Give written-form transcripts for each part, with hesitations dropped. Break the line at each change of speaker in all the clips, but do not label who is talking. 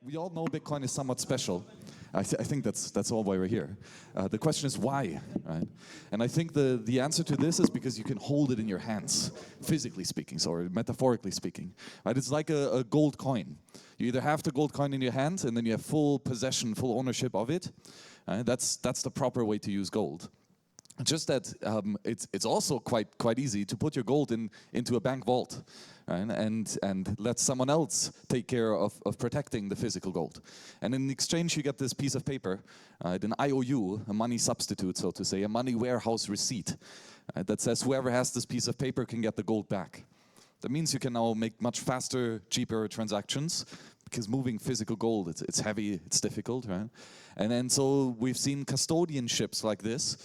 We all know Bitcoin is somewhat special. I think that's all why we're here. The question is why, right? And I think the answer to this is because you can hold it in your hands, physically speaking, or metaphorically speaking. Right? It's like a gold coin. You either have the gold coin in your hand and then you have full possession, full ownership of it. That's the proper way to use gold. Just that it's also quite easy to put your gold into a bank vault, right? and let someone else take care of protecting the physical gold. And in exchange you get this piece of paper, an IOU, a money substitute, so to say, a money warehouse receipt, that says whoever has this piece of paper can get the gold back. That means you can now make much faster, cheaper transactions, because moving physical gold, it's heavy, it's difficult, right? And then so we've seen custodianships like this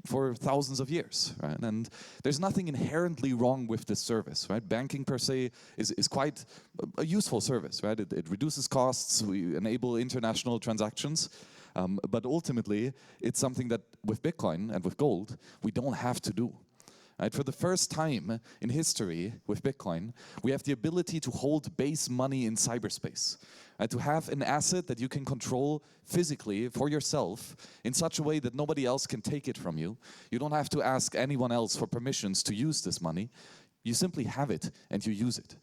for thousands of years, right? And there's nothing inherently wrong with this service, right? Banking per se is quite a useful service, right? It reduces costs, we enable international transactions, but ultimately it's something that with Bitcoin and with gold, we don't have to do. Right? For the first time in history with Bitcoin, we have the ability to hold base money in cyberspace. To have an asset that you can control physically for yourself in such a way that nobody else can take it from you. You don't have to ask anyone else for permissions to use this money. You simply have it and you use it.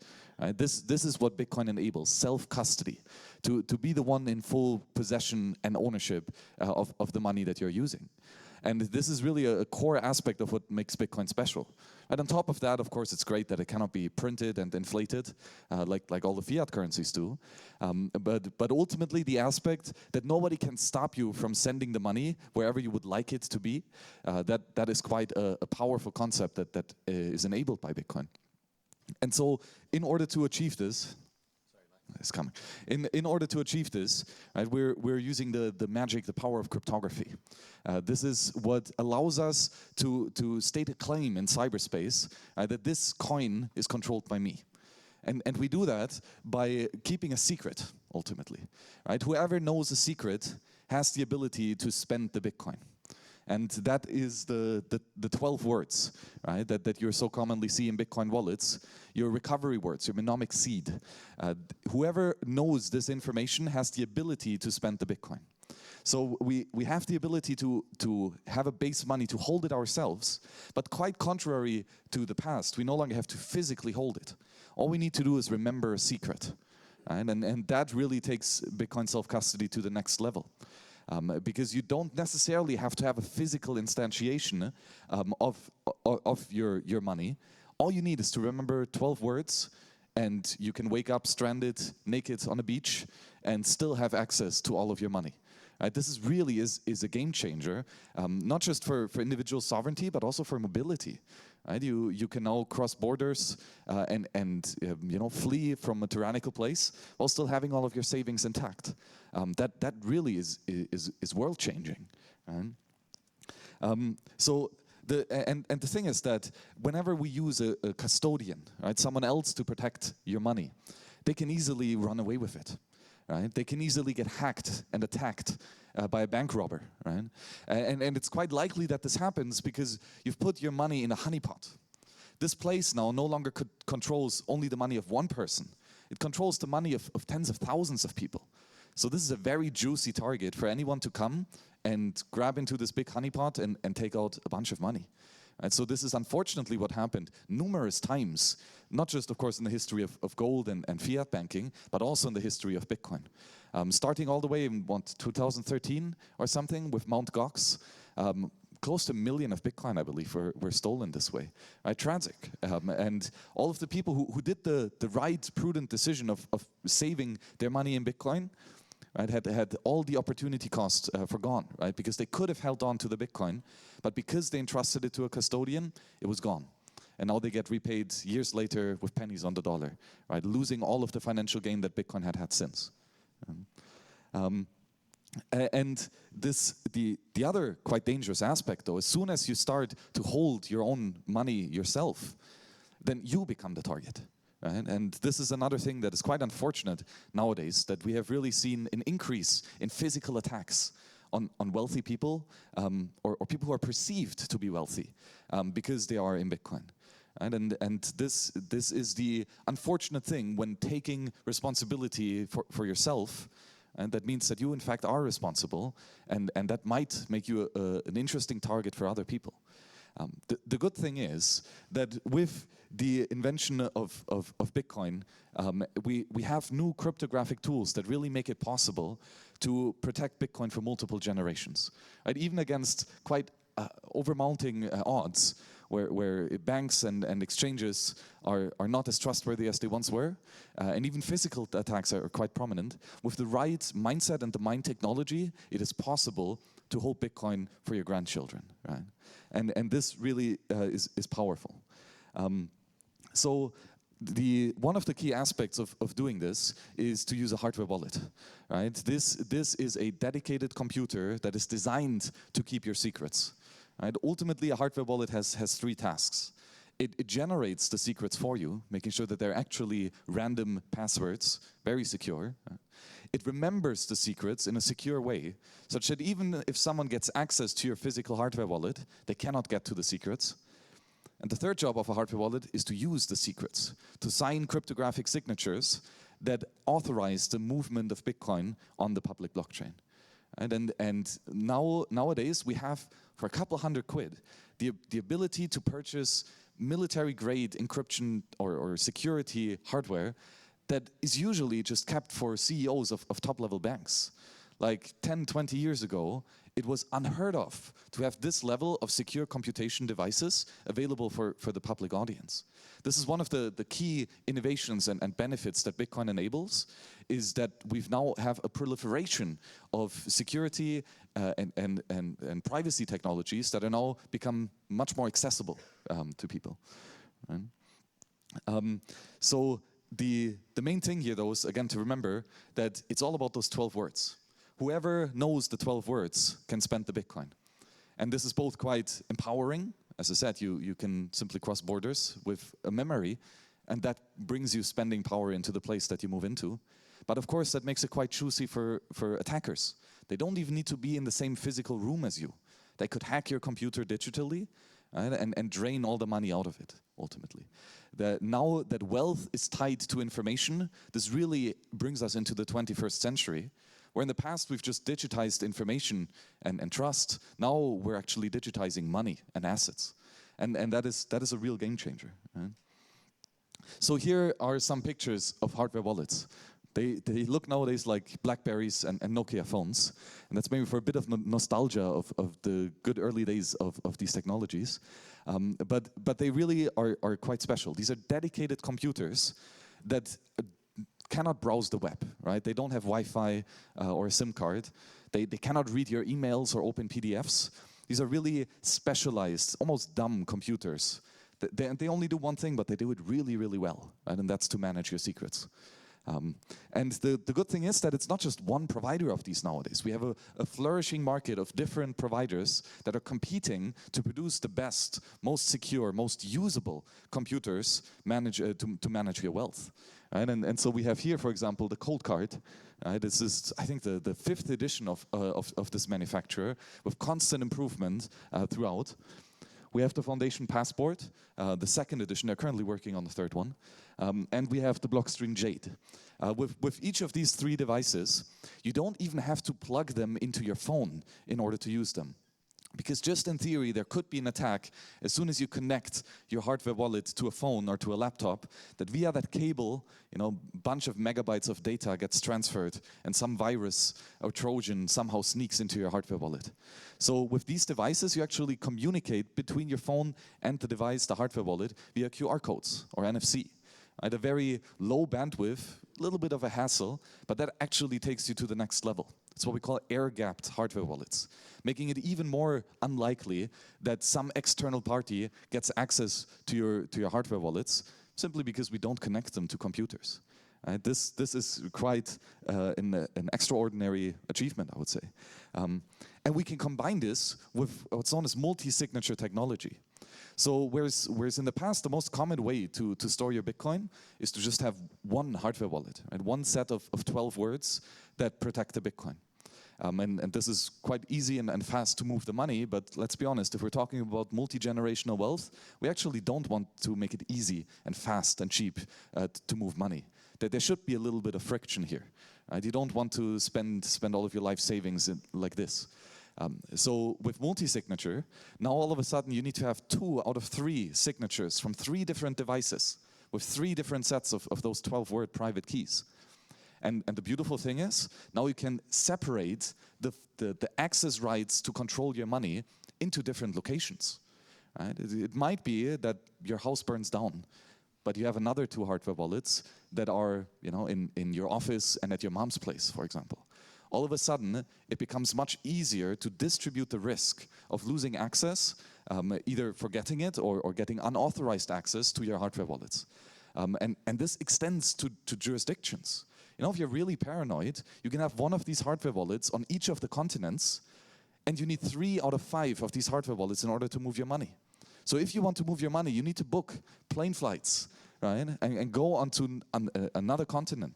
This is what Bitcoin enables, self-custody, to be the one in full possession and ownership of the money that you're using. And this is really a core aspect of what makes Bitcoin special. And on top of that, of course, it's great that it cannot be printed and inflated like all the fiat currencies do. But ultimately, the aspect that nobody can stop you from sending the money wherever you would like it to be, that is quite a powerful concept that is enabled by Bitcoin. And so in order to achieve this, it's coming. In order to achieve this, right, we're using the magic, the power of cryptography. This is what allows us to state a claim in cyberspace that this coin is controlled by me. And we do that by keeping a secret, ultimately. Right? Whoever knows a secret has the ability to spend the Bitcoin. And that is the 12 words, right, that you so commonly see in Bitcoin wallets, your recovery words, your mnemonic seed. Whoever knows this information has the ability to spend the Bitcoin. So we have the ability to have a base money to hold it ourselves, but quite contrary to the past, we no longer have to physically hold it. All we need to do is remember a secret. Right? And that really takes Bitcoin self-custody to the next level. Because you don't necessarily have to have a physical instantiation of your money. All you need is to remember 12 words, and you can wake up stranded, naked on a beach, and still have access to all of your money. This really is a game changer, not just for individual sovereignty, but also for mobility. Right? You can now cross borders and flee from a tyrannical place while still having all of your savings intact. That really is world changing. Right? So the thing is that whenever we use a custodian, right, someone else to protect your money, they can easily run away with it. Right? They can easily get hacked and attacked by a bank robber. Right? And it's quite likely that this happens because you've put your money in a honeypot. This place now no longer controls only the money of one person. It controls the money of tens of thousands of people. So this is a very juicy target for anyone to come and grab into this big honeypot and take out a bunch of money. Right? So this is unfortunately what happened numerous times, not just, of course, in the history of gold and fiat banking, but also in the history of Bitcoin. Starting all the way in 2013 or something with Mt. Gox, close to 1 million of Bitcoin, I believe, were stolen this way. Right? Tragic. And all of the people who did the right, prudent decision of saving their money in Bitcoin, right, had all the opportunity costs forgone, right? Because they could have held on to the Bitcoin, but because they entrusted it to a custodian, it was gone. And now they get repaid years later with pennies on the dollar, right? Losing all of the financial gain that Bitcoin had since. And the other quite dangerous aspect, though, as soon as you start to hold your own money yourself, then you become the target. Right? And this is another thing that is quite unfortunate nowadays, that we have really seen an increase in physical attacks on wealthy people or people who are perceived to be wealthy because they are in Bitcoin. Right? And this is the unfortunate thing when taking responsibility for yourself And that means that you, in fact, are responsible, and that might make you an interesting target for other people. The good thing is that with the invention of Bitcoin, we have new cryptographic tools that really make it possible to protect Bitcoin for multiple generations, right? Even against quite overmounting odds, where banks and exchanges are not as trustworthy as they once were, and even physical attacks are quite prominent. With the right mindset and the mind technology, it is possible to hold Bitcoin for your grandchildren, right? And this really is powerful. So one of the key aspects of doing this is to use a hardware wallet, right? This is a dedicated computer that is designed to keep your secrets. Right? Ultimately, a hardware wallet has three tasks. It generates the secrets for you, making sure that they're actually random passwords, very secure. It remembers the secrets in a secure way, such that even if someone gets access to your physical hardware wallet, they cannot get to the secrets. And the third job of a hardware wallet is to use the secrets, to sign cryptographic signatures that authorize the movement of Bitcoin on the public blockchain. And nowadays we have, for a couple £100, the ability to purchase military-grade encryption or security hardware that is usually just kept for CEOs of top-level banks. Like 10, 20 years ago, it was unheard of to have this level of secure computation devices available for the public audience. This is one of the key innovations and benefits that Bitcoin enables, is that we've now have a proliferation of security and privacy technologies that are now become much more accessible to people. Right? So the main thing here, though, is again to remember that it's all about those 12 words. Whoever knows the 12 words can spend the Bitcoin. And this is both quite empowering. As I said, you can simply cross borders with a memory, and that brings you spending power into the place that you move into. But of course, that makes it quite juicy for attackers. They don't even need to be in the same physical room as you. They could hack your computer digitally, right, and drain all the money out of it, ultimately. Now that wealth is tied to information, this really brings us into the 21st century, where in the past we've just digitized information and trust. Now we're actually digitizing money and assets. And that is a real game changer. Right? So here are some pictures of hardware wallets. They look nowadays like Blackberries and Nokia phones. And that's maybe for a bit of nostalgia of the good early days of these technologies. But they really are quite special. These are dedicated computers that cannot browse the web, right? They don't have Wi-Fi or a SIM card. They cannot read your emails or open PDFs. These are really specialized, almost dumb computers. They only do one thing, but they do it really, really well, right? And that's to manage your secrets. And the good thing is that it's not just one provider of these nowadays. We have a flourishing market of different providers that are competing to produce the best, most secure, most usable computers to manage your wealth. Right? And so we have here, for example, the Cold Card. This is, I think, the 5th edition of this manufacturer, with constant improvement throughout. We have the Foundation Passport, the 2nd edition. They're currently working on the 3rd one. And we have the Blockstream Jade. With each of these 3 devices, you don't even have to plug them into your phone in order to use them. Because just in theory, there could be an attack as soon as you connect your hardware wallet to a phone or to a laptop, that via that cable, a bunch of megabytes of data gets transferred and some virus or Trojan somehow sneaks into your hardware wallet. So with these devices, you actually communicate between your phone and the device, the hardware wallet, via QR codes or NFC. At a very low bandwidth, a little bit of a hassle, but that actually takes you to the next level. It's what we call air-gapped hardware wallets, making it even more unlikely that some external party gets access to your hardware wallets simply because we don't connect them to computers. This is quite an extraordinary achievement, I would say. And we can combine this with what's known as multi-signature technology. So whereas in the past, the most common way to store your Bitcoin is to just have one hardware wallet, right? One set of 12 words that protect the Bitcoin. And this is quite easy and fast to move the money, but let's be honest, if we're talking about multi-generational wealth, we actually don't want to make it easy and fast and cheap to move money. There should be a little bit of friction here. Right? You don't want to spend all of your life savings like this. So with multi-signature, now all of a sudden you need to have 2 out of 3 signatures from 3 different devices with 3 different sets of those 12-word private keys. And the beautiful thing is, now you can separate the access rights to control your money into different locations. Right? It might be that your house burns down, but you have another 2 hardware wallets that are, you know, in your office and at your mom's place, for example. All of a sudden, it becomes much easier to distribute the risk of losing access, either forgetting it or getting unauthorized access to your hardware wallets. And this extends to jurisdictions. You know, if you're really paranoid, you can have one of these hardware wallets on each of the continents, and you need 3 out of 5 of these hardware wallets in order to move your money. So if you want to move your money, you need to book plane flights, right, and go onto another continent,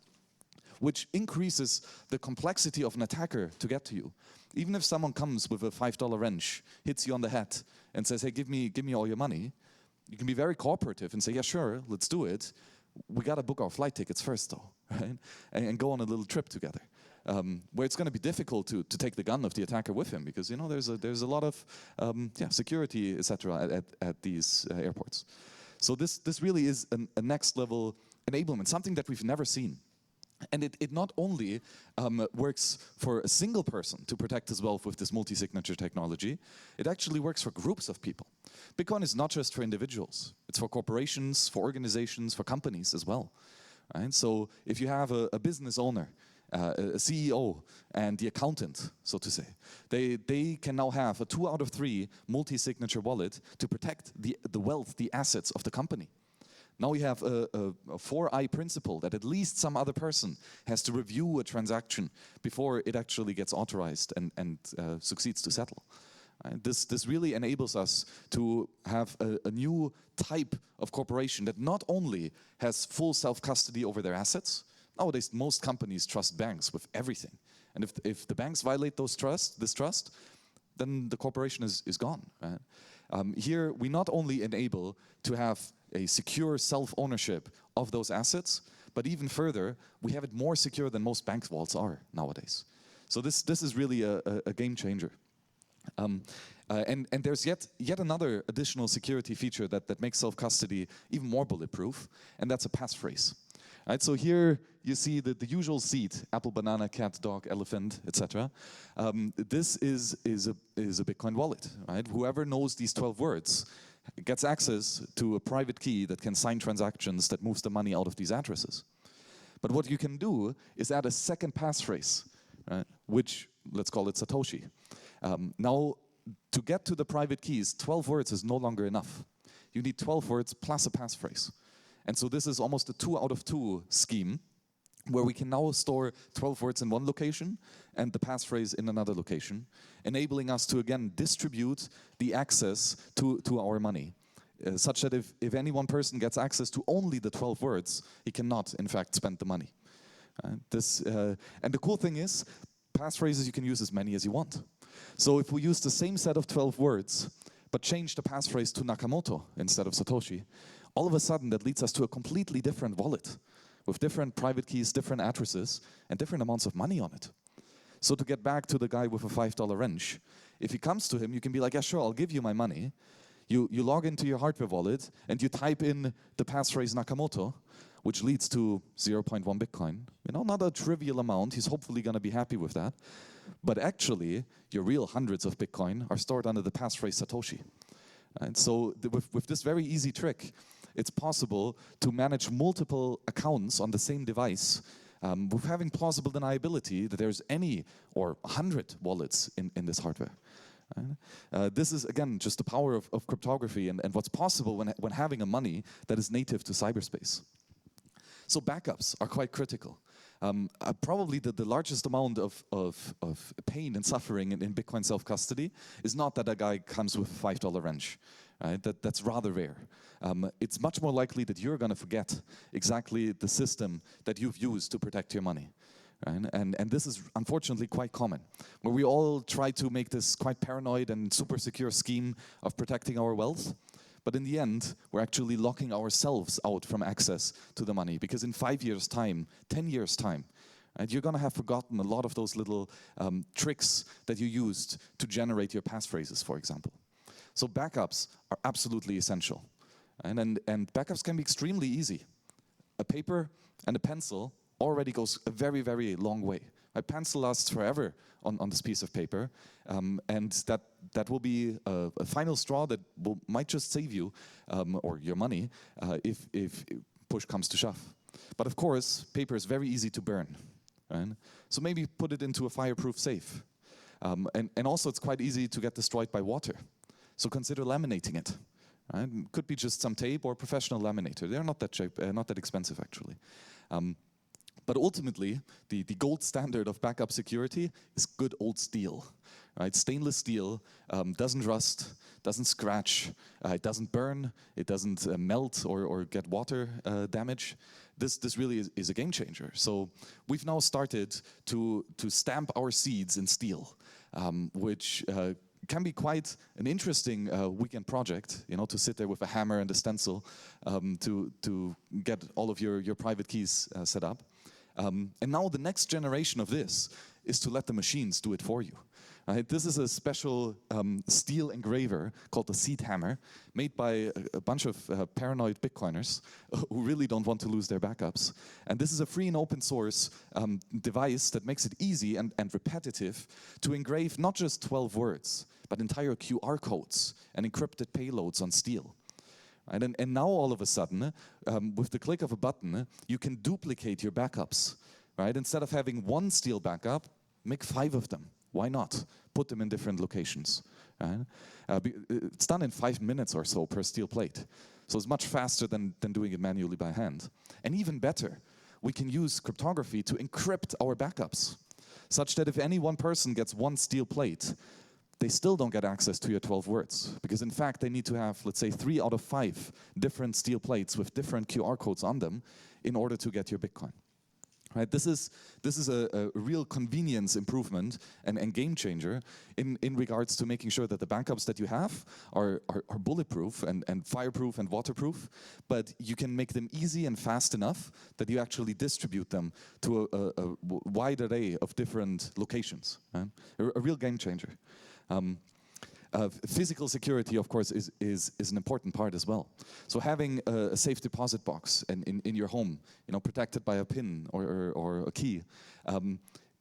which increases the complexity of an attacker to get to you. Even if someone comes with a $5 wrench, hits you on the head, and says, hey, give me all your money, you can be very cooperative and say, yeah, sure, let's do it. We got to book our flight tickets first, though, right? And go on a little trip together, where it's going to be difficult to take the gun of the attacker with him, because, you know, there's a lot of security, etc. at these airports. So this really is a next level enablement, something that we've never seen. And it not only works for a single person to protect his wealth with this multi-signature technology, it actually works for groups of people. Bitcoin is not just for individuals. It's for corporations, for organizations, for companies as well. Right? So if you have a business owner, a CEO, and the accountant, so to say, they can now have a 2 out of 3 multi-signature wallet to protect the wealth, the assets of the company. Now we have a 4I principle that at least some other person has to review a transaction before it actually gets authorized and succeeds to settle. This really enables us to have a new type of corporation that not only has full self-custody over their assets. Nowadays, most companies trust banks with everything. And if the banks violate this trust, then the corporation is gone. Right? Here, we not only enable to have a secure self-ownership of those assets, but even further, we have it more secure than most bank vaults are nowadays. So this is really a game changer. And there's yet another additional security feature that makes self-custody even more bulletproof, and that's a passphrase. Right, so here you see the usual seed: apple, banana, cat, dog, elephant, etc. This is a Bitcoin wallet. Right? Whoever knows these 12 words gets access to a private key that can sign transactions that moves the money out of these addresses. But what you can do is add a second passphrase, right, which, let's call it Satoshi. Now, to get to the private keys, 12 words is no longer enough. You need 12 words plus a passphrase. And so this is almost a 2 out of 2 scheme, where we can now store 12 words in one location and the passphrase in another location, enabling us to, again, distribute the access to our money, such that if any one person gets access to only the 12 words, he cannot, in fact, spend the money. And the cool thing is, passphrases you can use as many as you want. So if we use the same set of 12 words, but change the passphrase to Nakamoto instead of Satoshi, all of a sudden that leads us to a completely different wallet with different private keys, different addresses, and different amounts of money on it. So to get back to the guy with a $5 wrench, if he comes to him, you can be like, yeah, sure, I'll give you my money. You log into your hardware wallet, and you type in the passphrase Nakamoto, which leads to 0.1 Bitcoin. You know, not a trivial amount. He's hopefully going to be happy with that. But actually, your real hundreds of Bitcoin are stored under the passphrase Satoshi. And so with this very easy trick, it's possible to manage multiple accounts on the same device with having plausible deniability that there's any or 100 wallets in this hardware. This is, again, just the power of cryptography and what's possible when having a money that is native to cyberspace. So backups are quite critical. Probably the largest amount of pain and suffering in Bitcoin self-custody is not that a guy comes with a $5 wrench. Right? That's rather rare. It's much more likely that you're going to forget exactly the system that you've used to protect your money. Right? And this is unfortunately quite common, where we all try to make this quite paranoid and super secure scheme of protecting our wealth. But in the end, we're actually locking ourselves out from access to the money, because in 5 years' time, 10 years' time, Right? You're going to have forgotten a lot of those little tricks that you used to generate your passphrases, for example. So backups are absolutely essential. And backups can be extremely easy. A paper and a pencil already goes a very, very long way. A pencil lasts forever on this piece of paper, and that will be a final straw that might just save you or your money if push comes to shove. But of course, paper is very easy to burn. Right? So maybe put it into a fireproof safe. And also it's quite easy to get destroyed by water. So consider laminating it. Right? Could be just some tape or professional laminator. They're not that cheap, not that expensive actually. But ultimately, the gold standard of backup security is good old steel. Right? Stainless steel doesn't rust, doesn't scratch, it doesn't burn, it doesn't melt or get water damage. This really is a game changer. So we've now started to stamp our seeds in steel, which can be quite an interesting weekend project, you know, to sit there with a hammer and a stencil to get all of your private keys set up. And now the next generation of this is to let the machines do it for you. Right? This is a special steel engraver called the seed hammer, made by a bunch of paranoid Bitcoiners who really don't want to lose their backups. And this is a free and open source device that makes it easy and repetitive to engrave not just 12 words, but entire QR codes and encrypted payloads on steel. Right? And now all of a sudden, with the click of a button, you can duplicate your backups. Right? Instead of having one steel backup, make 5 of them. Why not? Put them in different locations. Right? It's done in 5 minutes or so per steel plate. So it's much faster than doing it manually by hand. And even better, we can use cryptography to encrypt our backups, such that if any one person gets one steel plate, they still don't get access to your 12 words. Because in fact, they need to have, let's say, 3 out of 5 different steel plates with different QR codes on them in order to get your Bitcoin. Right? This is a real convenience improvement and game changer in regards to making sure that the backups that you have are bulletproof and fireproof and waterproof, but you can make them easy and fast enough that you actually distribute them to a wide array of different locations. Right? A real game changer. Physical security, of course, is an important part as well. So having a safe deposit box in your home, you know, protected by a PIN or a key,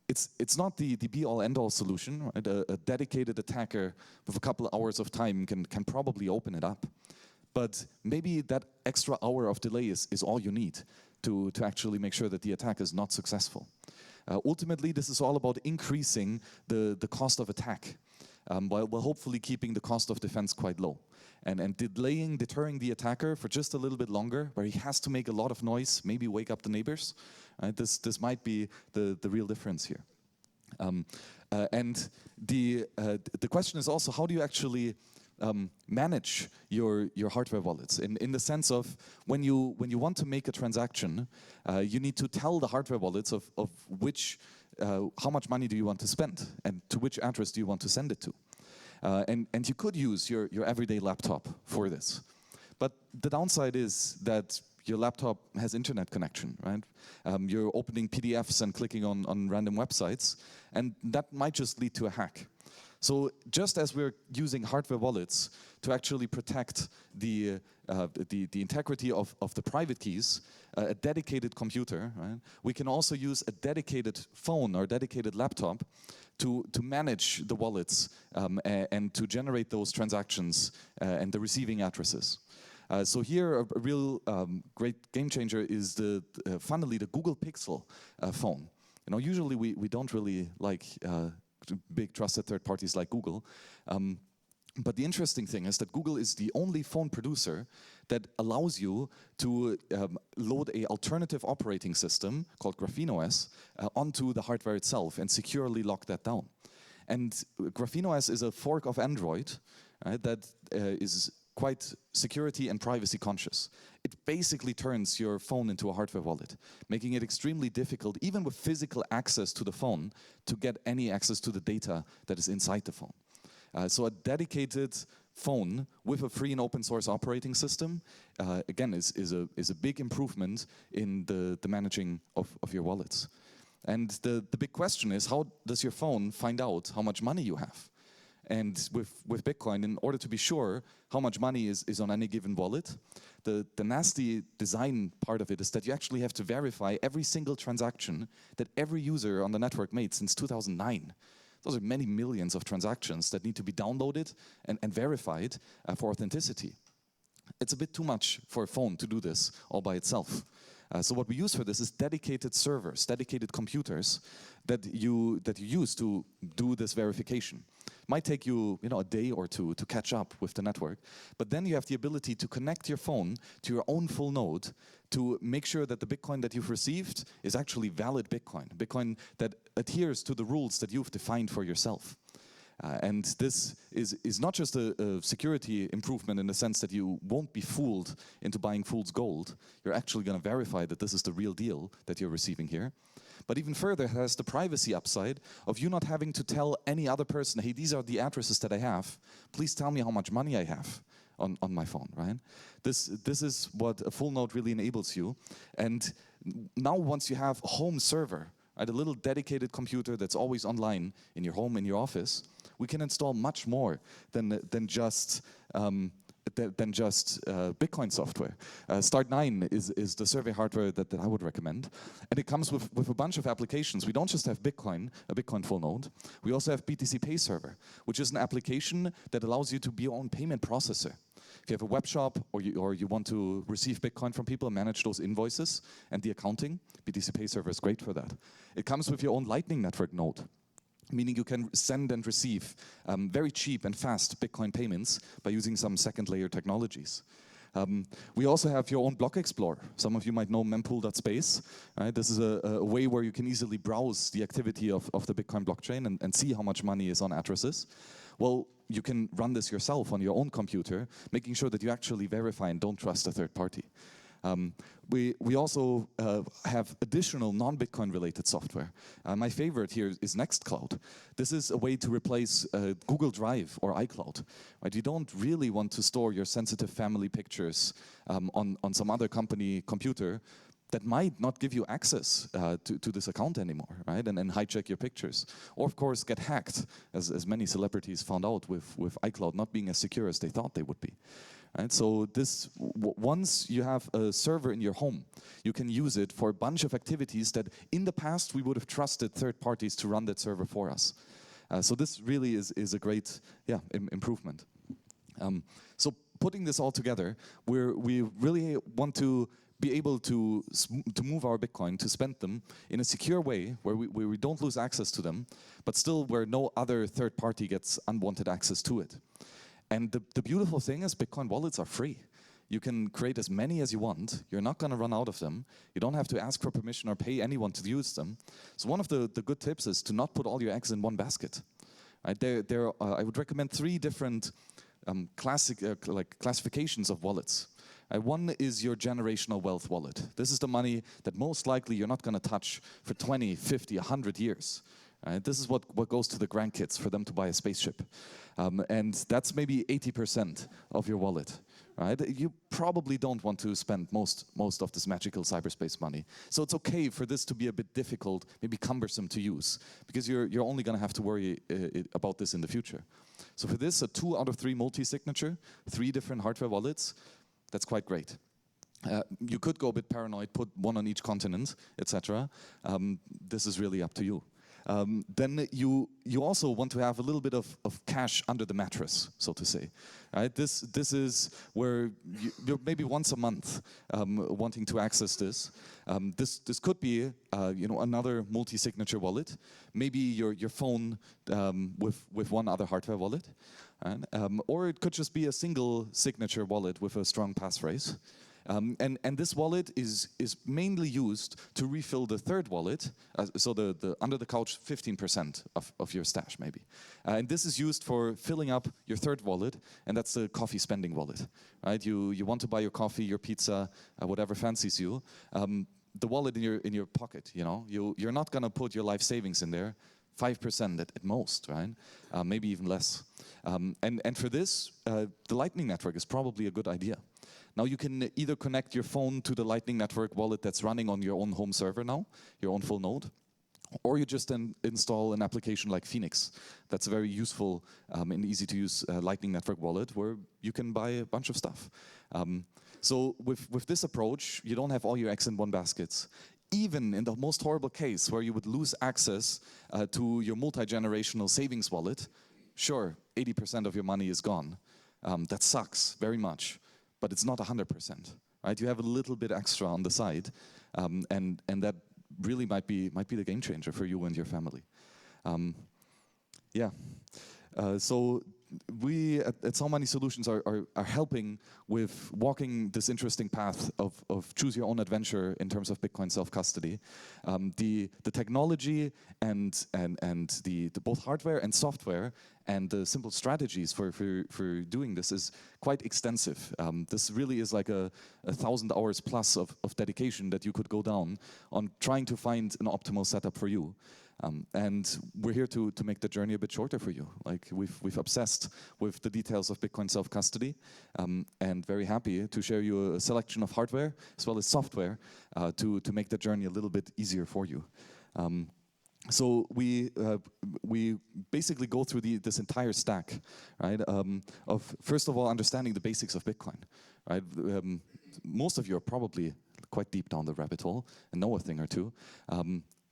it's not the be-all, end-all solution. Right? A dedicated attacker with a couple of hours of time can probably open it up. But maybe that extra hour of delay is all you need to actually make sure that the attack is not successful. Ultimately, this is all about increasing the cost of attack. While hopefully keeping the cost of defense quite low. And deterring the attacker for just a little bit longer, where he has to make a lot of noise, maybe wake up the neighbors. This might be the real difference here. And the question is also, how do you actually manage your hardware wallets? In the sense of, when you want to make a transaction, you need to tell the hardware wallets of which how much money do you want to spend, and to which address do you want to send it to. And you could use your everyday laptop for this. But the downside is that your laptop has internet connection, right? You're opening PDFs and clicking on random websites, and that might just lead to a hack. So just as we're using hardware wallets to actually protect the integrity of the private keys, a dedicated computer, right? We can also use a dedicated phone or dedicated laptop to manage the wallets and to generate those transactions and the receiving addresses. So here, a real great game changer is funnily the Google Pixel phone. You know, usually we don't really like big trusted third parties like Google. But the interesting thing is that Google is the only phone producer that allows you to load an alternative operating system called GrapheneOS onto the hardware itself and securely lock that down. And GrapheneOS is a fork of Android, right, that is quite security and privacy conscious. It basically turns your phone into a hardware wallet, making it extremely difficult, even with physical access to the phone, to get any access to the data that is inside the phone. So a dedicated phone with a free and open source operating system, again, is a big improvement in the managing of your wallets. And the big question is, how does your phone find out how much money you have? And with Bitcoin, in order to be sure how much money is on any given wallet, the nasty design part of it is that you actually have to verify every single transaction that every user on the network made since 2009. Those are many millions of transactions that need to be downloaded and verified for authenticity. It's a bit too much for a phone to do this all by itself. So what we use for this is dedicated servers, dedicated computers that you use to do this verification. It might take you, a day or two to catch up with the network, but then you have the ability to connect your phone to your own full node to make sure that the Bitcoin that you've received is actually valid Bitcoin that adheres to the rules that you've defined for yourself. And this is not just a security improvement in the sense that you won't be fooled into buying fool's gold. You're actually going to verify that this is the real deal that you're receiving here. But even further, it has the privacy upside of you not having to tell any other person, hey, these are the addresses that I have. Please tell me how much money I have on my phone, right? This is what a full node really enables you. And now once you have a home server, right, a little dedicated computer that's always online in your home, in your office, we can install much more than just Bitcoin software. Start9 is the survey hardware that I would recommend. And it comes with a bunch of applications. We don't just have Bitcoin, a Bitcoin full node. We also have BTC Pay Server, which is an application that allows you to be your own payment processor. If you have a web shop or you want to receive Bitcoin from people and manage those invoices and the accounting, BTC Pay Server is great for that. It comes with your own Lightning Network node, meaning you can send and receive very cheap and fast Bitcoin payments by using some second layer technologies. We also have your own block explorer. Some of you might know mempool.space. Right? This is a way where you can easily browse the activity of the Bitcoin blockchain and see how much money is on addresses. Well, you can run this yourself on your own computer, making sure that you actually verify and don't trust a third party. We also have additional non-Bitcoin related software. My favorite here is Nextcloud. This is a way to replace Google Drive or iCloud. Right? You don't really want to store your sensitive family pictures on some other company computer that might not give you access to this account anymore, right? And hijack your pictures. Or of course get hacked, as many celebrities found out with iCloud not being as secure as they thought they would be. Right? So once you have a server in your home, you can use it for a bunch of activities that in the past we would have trusted third parties to run that server for us. So this really is a great improvement. So putting this all together, we really want to be able to move our Bitcoin, to spend them in a secure way where we don't lose access to them, but still where no other third party gets unwanted access to it. And the beautiful thing is Bitcoin wallets are free. You can create as many as you want. You're not going to run out of them. You don't have to ask for permission or pay anyone to use them. So one of the good tips is to not put all your eggs in one basket. Right? I would recommend 3 different classifications of wallets. One is your generational wealth wallet. This is the money that most likely you're not going to touch for 20, 50, 100 years. This is what goes to the grandkids for them to buy a spaceship. And that's maybe 80% of your wallet. Right? You probably don't want to spend most of this magical cyberspace money. So it's okay for this to be a bit difficult, maybe cumbersome to use, because you're only going to have to worry about this in the future. So for this, a 2 out of 3 multi-signature, 3 different hardware wallets, that's quite great. You could go a bit paranoid, put one on each continent, etc. This is really up to you. Then you also want to have a little bit of cash under the mattress, so to say. Right? This is where you're maybe once a month wanting to access this. This could be another multi-signature wallet, maybe your phone with one other hardware wallet, right? Or it could just be a single signature wallet with a strong passphrase. And this wallet is mainly used to refill the third wallet, so the under the couch 15% of your stash maybe. And this is used for filling up your third wallet, and that's the coffee spending wallet. Right? You want to buy your coffee, your pizza, whatever fancies you. The wallet in your pocket, you're not gonna put your life savings in there. 5% at most, right? Maybe even less. And for this, the Lightning Network is probably a good idea. Now you can either connect your phone to the Lightning Network wallet that's running on your own home server now, your own full node, Or you just then install an application like Phoenix. That's a very useful and easy to use Lightning Network wallet where you can buy a bunch of stuff. So with this approach, you don't have all your eggs in one basket. Even in the most horrible case where you would lose access to your multi-generational savings wallet, sure, 80% of your money is gone. That sucks very much, but it's not 100%. Right? You have a little bit extra on the side, and that really might be the game changer for you and your family. So we at So Many Solutions are helping with walking this interesting path of choose your own adventure in terms of Bitcoin self-custody. The technology and the both hardware and software and the simple strategies for doing this is quite extensive. This really is like a 1,000 hours plus of dedication that you could go down on trying to find an optimal setup for you. And we're here to make the journey a bit shorter for you. Like we've obsessed with the details of Bitcoin self-custody, and very happy to share you a selection of hardware as well as software to make the journey a little bit easier for you. So we basically go through this entire stack, right? Of first of all understanding the basics of Bitcoin, right? Most of you are probably quite deep down the rabbit hole and know a thing or two.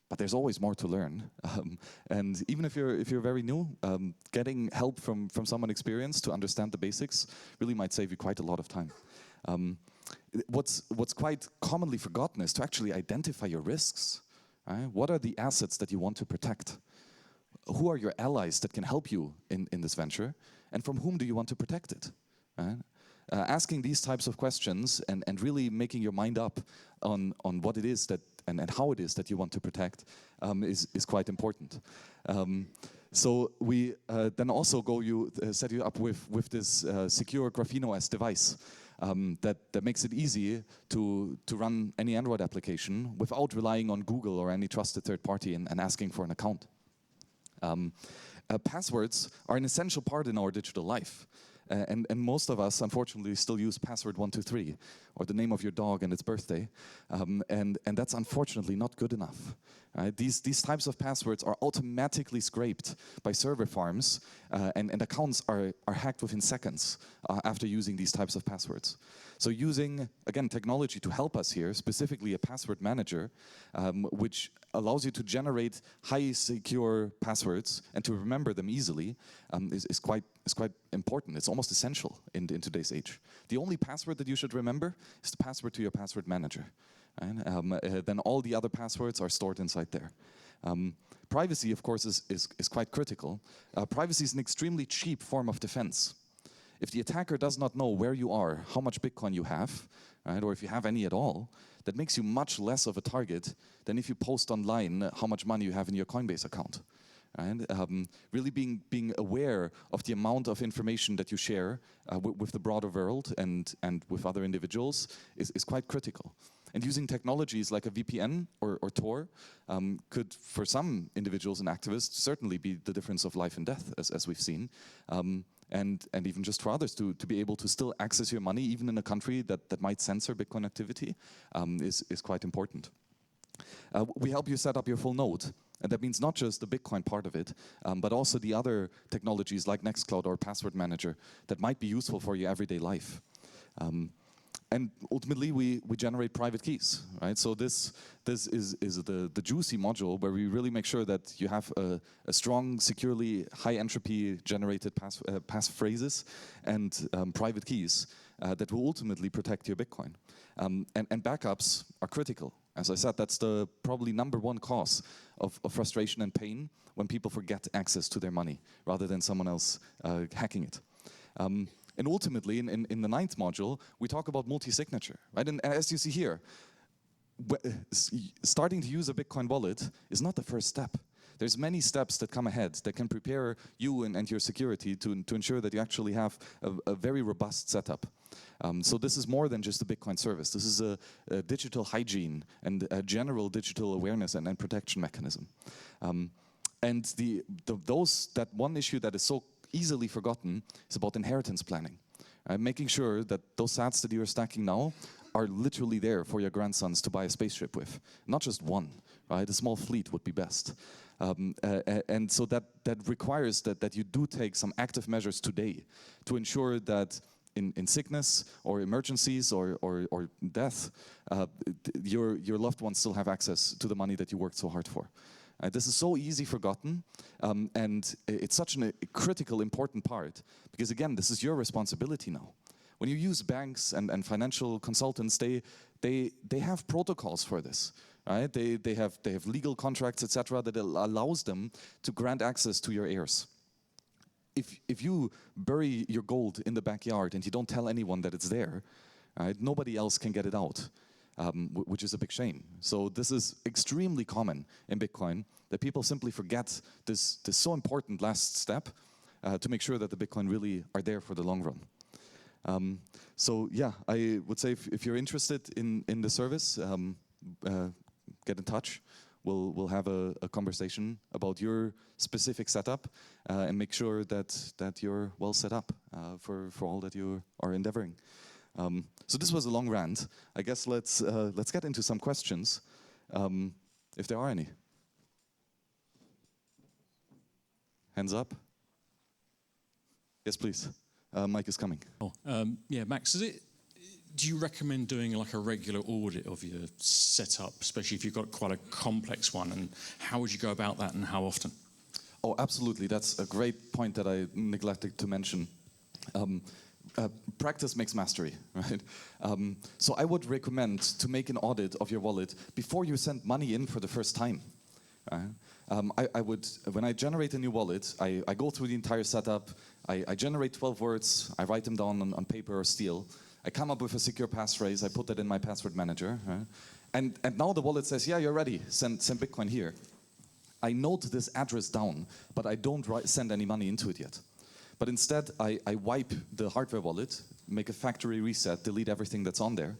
But there's always more to learn, and even if you're very new, getting help from someone experienced to understand the basics really might save you quite a lot of time. What's quite commonly forgotten is to actually identify your risks. Right? What are the assets that you want to protect? Who are your allies that can help you in this venture, and from whom do you want to protect it? Right? Asking these types of questions and really making your mind up on what it is that and how it is that you want to protect is quite important. So we then also set you up with this secure Graphene OS device that makes it easy to run any Android application without relying on Google or any trusted third party and asking for an account. Passwords are an essential part in our digital life. And most of us, unfortunately, still use password 123 or the name of your dog and its birthday, and that's unfortunately not good enough. Right? These types of passwords are automatically scraped by server farms, and accounts are hacked within seconds after using these types of passwords. So using, again, technology to help us here, specifically a password manager, which allows you to generate high secure passwords and to remember them easily, is quite important. It's almost essential in today's age. The only password that you should remember is the password to your password manager. Right? Then all the other passwords are stored inside there. Privacy, of course, is quite critical. Privacy is an extremely cheap form of defense. If the attacker does not know where you are, how much Bitcoin you have, right, or if you have any at all, that makes you much less of a target than if you post online how much money you have in your Coinbase account. Right? Really being aware of the amount of information that you share with the broader world and with other individuals is quite critical. And using technologies like a VPN or Tor could, for some individuals and activists, certainly be the difference of life and death, as we've seen. And even just for others to be able to still access your money, even in a country that might censor Bitcoin activity, is quite important. We help you set up your full node. And that means not just the Bitcoin part of it, but also the other technologies like Nextcloud or Password Manager that might be useful for your everyday life. And ultimately, we generate private keys, right? So this is the juicy module where we really make sure that you have a strong, securely high entropy generated passphrases and private keys that will ultimately protect your Bitcoin. And backups are critical. As I said, that's the probably #1 cause of frustration and pain when people forget access to their money rather than someone else hacking it. And ultimately, in the 9th module, we talk about multi-signature, right? And as you see here, starting to use a Bitcoin wallet is not the first step. There's many steps that come ahead that can prepare you and your security to ensure that you actually have a very robust setup. So this is more than just a Bitcoin service. This is a digital hygiene and a general digital awareness and protection mechanism. And that one issue that is so easily forgotten is about inheritance planning. Making sure that those sats that you're stacking now are literally there for your grandsons to buy a spaceship with. Not just one, right? A small fleet would be best. And so that requires that you do take some active measures today to ensure that in sickness or emergencies or death, your loved ones still have access to the money that you worked so hard for. This is so easy forgotten, and it's such a critical, important part, because again, this is your responsibility now. When you use banks and financial consultants, they have protocols for this. Right? They have legal contracts, etc., that allows them to grant access to your heirs. If you bury your gold in the backyard and you don't tell anyone that it's there, right, nobody else can get it out, which is a big shame. So this is extremely common in Bitcoin, that people simply forget this so important last step to make sure that the Bitcoin really are there for the long run. So yeah, I would say if you're interested in the service, get in touch. We'll have a conversation about your specific setup and make sure that you're well set up for all that you are endeavoring. So this was a long rant. I guess let's get into some questions, if there are any. Hands up. Yes, please. Mike is coming.
Oh, yeah, Max, do you recommend doing like a regular audit of your setup, especially if you've got quite a complex one, and how would you go about that and how often?
Oh, absolutely. That's a great point that I neglected to mention. Practice makes mastery, right? So I would recommend to make an audit of your wallet before you send money in for the first time. I would, when I generate a new wallet, I go through the entire setup, I generate 12 words, I write them down on paper or steel, I come up with a secure passphrase, I put that in my password manager, right? And now the wallet says, yeah, you're ready, send Bitcoin here. I note this address down, but I don't send any money into it yet. But instead, I wipe the hardware wallet, make a factory reset, delete everything that's on there,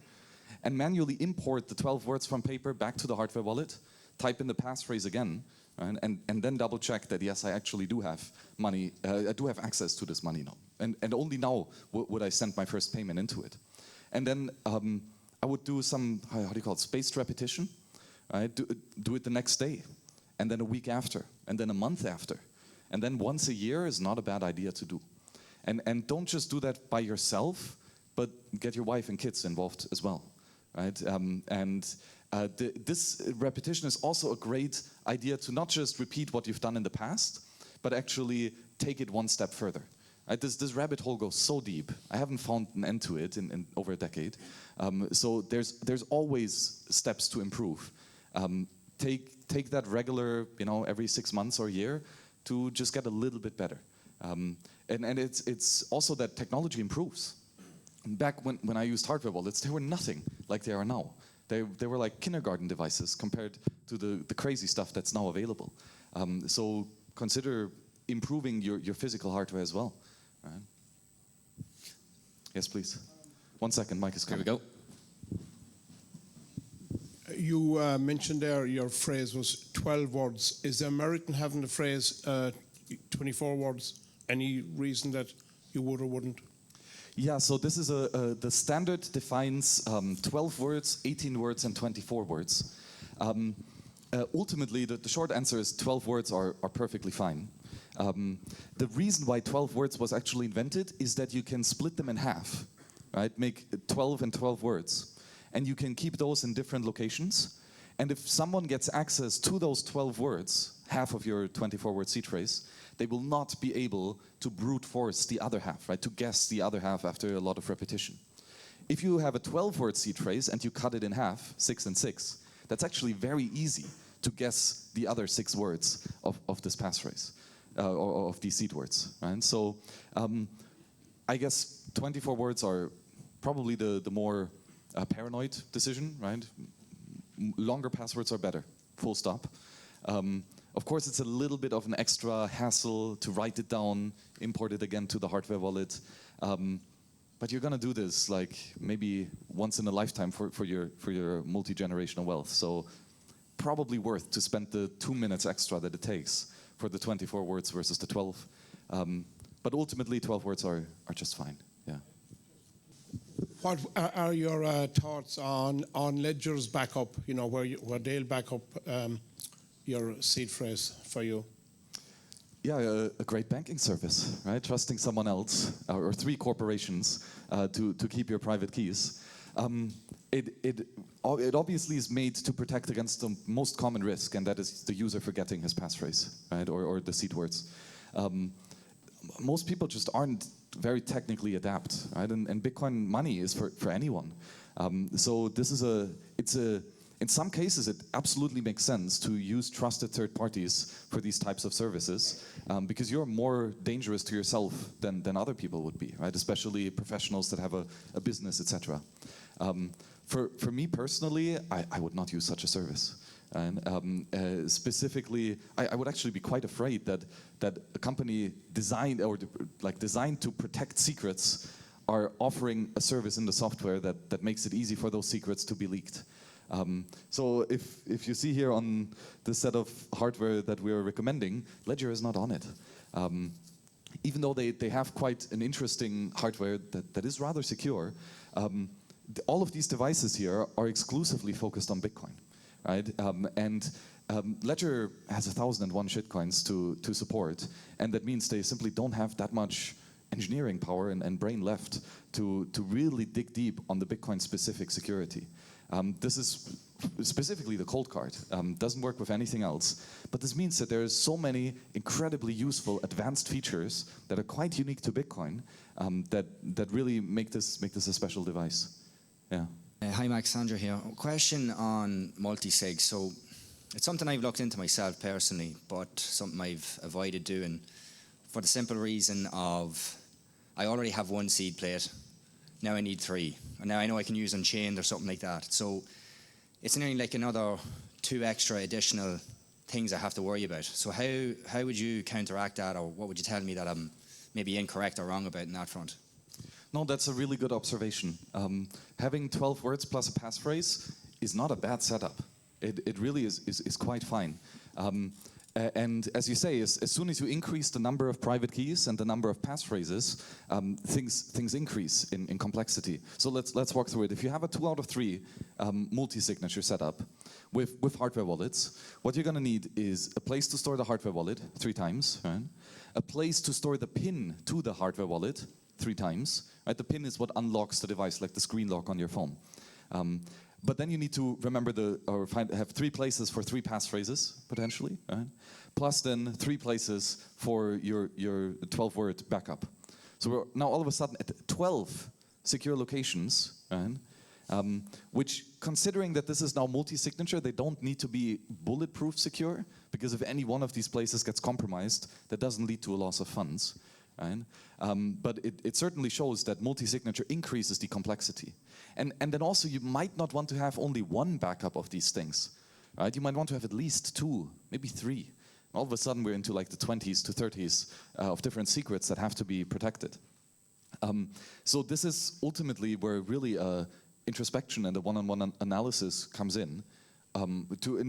and manually import the 12 words from paper back to the hardware wallet, type in the passphrase again, right? and then double check that, yes, I actually do have money, I do have access to this money now. And only now would I send my first payment into it. And then I would do some, how do you call it, spaced repetition, right? Do it the next day, and then a week after, and then a month after. And then once a year is not a bad idea to do. And don't just do that by yourself, but get your wife and kids involved as well, right? This repetition is also a great idea to not just repeat what you've done in the past, but actually take it one step further. Right? This rabbit hole goes so deep. I haven't found an end to it in over a decade. So there's always steps to improve. Take that regular, every 6 months or a year to just get a little bit better. And it's also that technology improves. Back when I used hardware wallets, they were nothing like they are now. They were like kindergarten devices compared to the crazy stuff that's now available. So consider improving your physical hardware as well. Right? Yes, please. 1 second, Mike is coming.
Here we go.
You mentioned there your phrase was 12 words. Is the American having the phrase 24 words? Any reason that you would or wouldn't?
Yeah, so this is the standard defines 12 words, 18 words, and 24 words. Ultimately, the short answer is 12 words are perfectly fine. The reason why 12 words was actually invented is that you can split them in half, right? Make 12 and 12 words. And you can keep those in different locations. And if someone gets access to those 12 words, half of your 24-word seed phrase, they will not be able to brute force the other half, right? To guess the other half after a lot of repetition. If you have a 12-word seed phrase and you cut it in half, 6 and 6, that's actually very easy to guess the other 6 words of this passphrase, or of these seed words, right? So I guess 24 words are probably the more paranoid decision, right? Longer passwords are better, full stop. Of course, it's a little bit of an extra hassle to write it down, import it again to the hardware wallet. But you're gonna do this like maybe once in a lifetime for your multi-generational wealth. So probably worth to spend the 2 minutes extra that it takes for the 24 words versus the 12. But ultimately, 12 words are just fine, yeah.
What are your thoughts on Ledger's backup? You know, where they'll back up your seed phrase for you.
Yeah, a great banking service, right? Trusting someone else or three corporations to keep your private keys. It obviously is made to protect against the most common risk, and that is the user forgetting his passphrase, right, or the seed words. Most people just aren't very technically adept, right? And Bitcoin money is for anyone. So this is in some cases, it absolutely makes sense to use trusted third parties for these types of services because you're more dangerous to yourself than other people would be, right? Especially professionals that have a business, etc. For me personally, I would not use such a service. And specifically, I would actually be quite afraid that a company designed to protect secrets are offering a service in the software that makes it easy for those secrets to be leaked. So if you see here on the set of hardware that we are recommending, Ledger is not on it. Even though they have quite an interesting hardware that is rather secure, all of these devices here are exclusively focused on Bitcoin, right? Ledger has 1,001 shitcoins to support, and that means they simply don't have that much engineering power and brain left to really dig deep on the Bitcoin-specific security. This is specifically the cold card. Doesn't work with anything else. But this means that there's so many incredibly useful advanced features that are quite unique to Bitcoin that really make this a special device. Yeah.
Hi, Max. Sandra here. Question on multi-sig. So it's something I've looked into myself personally, but something I've avoided doing for the simple reason of I already have one seed plate. Now I need three. And now I know I can use Unchained or something like that. So it's nearly like another 2 extra additional things I have to worry about. So how would you counteract that, or what would you tell me that I'm maybe incorrect or wrong about in that front?
No, that's a really good observation. Having 12 words plus a passphrase is not a bad setup. It really is quite fine. And as you say, as soon as you increase the number of private keys and the number of passphrases, things increase in complexity. So let's walk through it. If you have a 2 out of 3 multi-signature setup with hardware wallets, what you're going to need is a place to store the hardware wallet 3 times, right? A place to store the PIN to the hardware wallet 3 times. Right? The PIN is what unlocks the device, like the screen lock on your phone. But then you need to remember have 3 places for 3 passphrases, potentially, right? Plus then 3 places for your 12-word backup. So we're now all of a sudden at 12 secure locations, right? Which, considering that this is now multi-signature, they don't need to be bulletproof secure, because if any one of these places gets compromised, that doesn't lead to a loss of funds. Right? But it certainly shows that multi-signature increases the complexity. And then also you might not want to have only one backup of these things. Right? You might want to have at least 2, maybe 3. All of a sudden we're into like the 20s to 30s of different secrets that have to be protected. So this is ultimately where really introspection and a one-on-one analysis comes in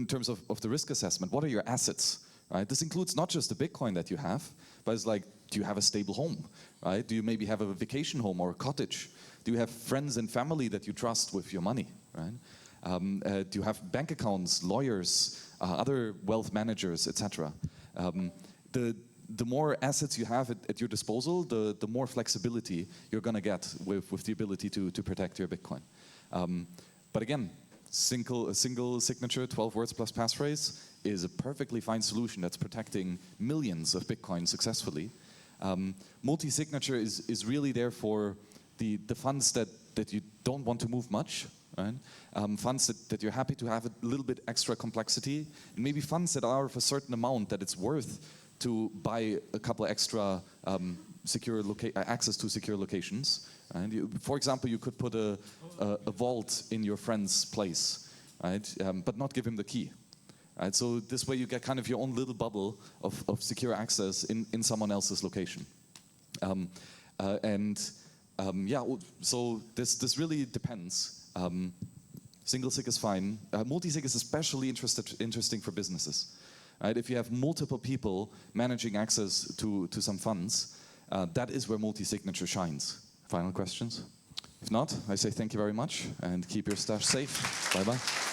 terms of the risk assessment. What are your assets? Right? This includes not just the Bitcoin that you have, but it's like, do you have a stable home? Right? Do you maybe have a vacation home or a cottage? Do you have friends and family that you trust with your money? Right? Do you have bank accounts, lawyers, other wealth managers, etc.? The more assets you have at your disposal, the more flexibility you're going to get with the ability to protect your Bitcoin. But again, a single signature, 12 words plus passphrase, is a perfectly fine solution that's protecting millions of Bitcoin successfully. Multi-signature is really there for the funds that you don't want to move much, right? Funds that you're happy to have a little bit extra complexity, and maybe funds that are of a certain amount that it's worth to buy a couple extra access to secure locations. Right? For example, you could put a vault in your friend's place, right? But not give him the key. Right? So this way you get kind of your own little bubble of secure access in someone else's location. So this really depends. Single sig is fine. Multi-sig is especially interesting for businesses. Right? If you have multiple people managing access to some funds, that is where multi-signature shines. Final questions? If not, I say thank you very much and keep your stash safe. Bye-bye.